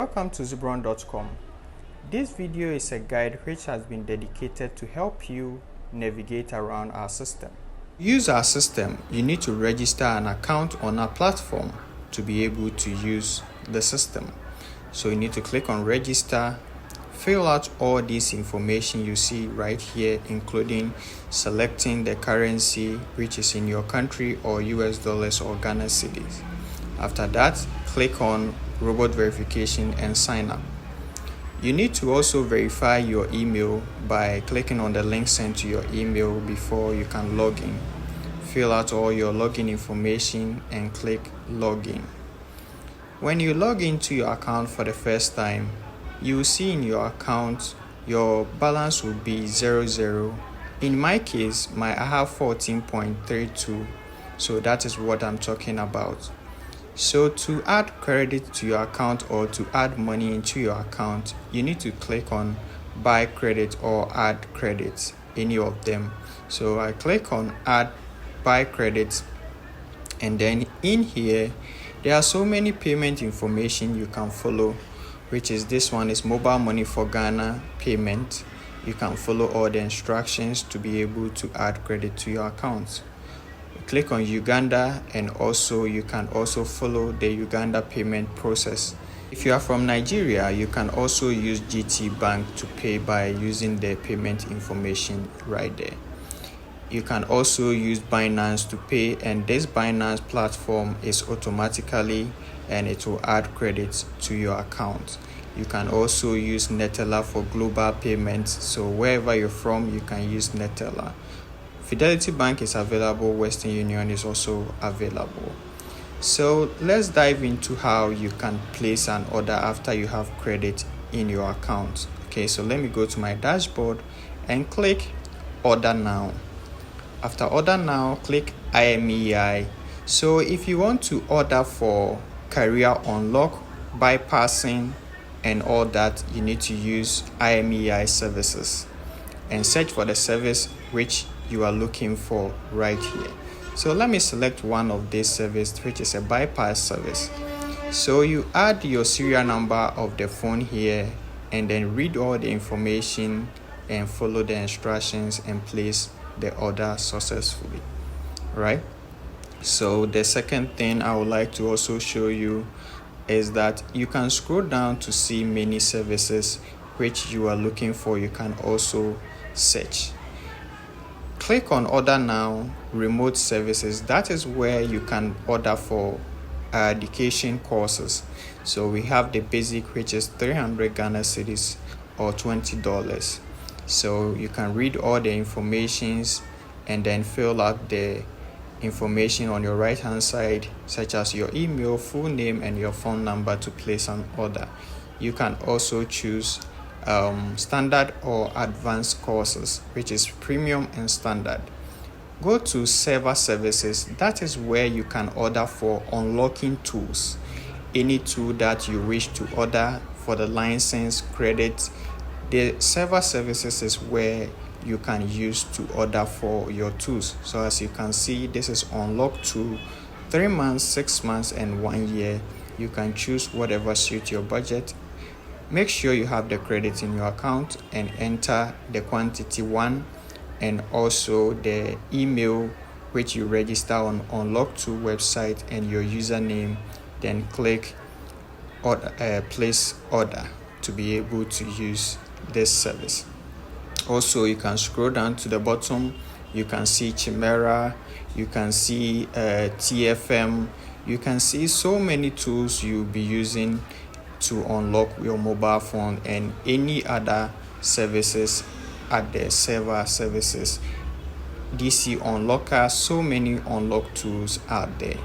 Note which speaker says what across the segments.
Speaker 1: Welcome to Zebron.com. This video is a guide which has been dedicated to help you navigate around our system. To use our system, you need to register an account on our platform to be able to use the system. So you need to click on register, fill out all this information you see right here, including selecting the currency which is in your country or US dollars or Ghana cedis. After that, click on robot verification and sign up. You need to also verify your email by clicking on the link sent to your email before you can log in. Fill out all your login information and click login. When you log into your account for the first time, you will see in your account your balance will be 00. In my case, I have 14.32, so that is what I'm talking about. So to add credit to your account or to add money into your account, you need to click on buy credit or add credit, any of them. So I click on add buy credit, and then in here there are so many payment information you can follow, which is this one is mobile money for Ghana payment. You can follow all the instructions to be able to add credit to your account. Click on Uganda, and also you can also follow the Uganda payment process. If you are from Nigeria, you can also use GT Bank to pay by using the payment information right there. You can also use Binance to pay, and this Binance platform is automatically and it will add credits to your account. You can also use Neteller for global payments, so wherever you're from, you can use Neteller. Fidelity Bank is available, Western Union is also available. So let's dive into how you can place an order after you have credit in your account. Okay, so let me go to my dashboard and click order now. After order now, click IMEI. So if you want to order for career unlock, bypassing and all that, you need to use IMEI services and search for the service which you are looking for right here. So let me select one of these services, which is a bypass service. So you add your serial number of the phone here and then read all the information and follow the instructions and place the order successfully. Right? So the second thing I would like to also show you is that you can scroll down to see many services which you are looking for. You can also search. Click on order now, remote services. That is where you can order for education courses. So we have the basic, which is 300 Ghana cedis or $20. So you can read all the informations and then fill out the information on your right hand side, such as your email, full name and your phone number to place an order. You can also choose standard or advanced courses, which is premium and standard. Go to server services. That is where you can order for unlocking tools, any tool that you wish to order for the license, credit. The server services is where you can use to order for your tools. So as you can see, this is unlock tool, 3 months, 6 months and 1 year. You can choose whatever suits your budget. Make sure you have the credit in your account and enter the quantity 1 and also the email which you register on Unlock2 website and your username. Then click order, place order to be able to use this service. Also, you can scroll down to the bottom. You can see Chimera, you can see TFM, you can see so many tools you'll be using to unlock your mobile phone and any other services at the server services. DC Unlocker, so many unlock tools out there.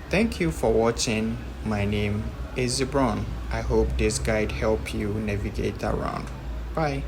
Speaker 1: Thank you for watching. My name is Zebron. I hope this guide helped you navigate around. Bye.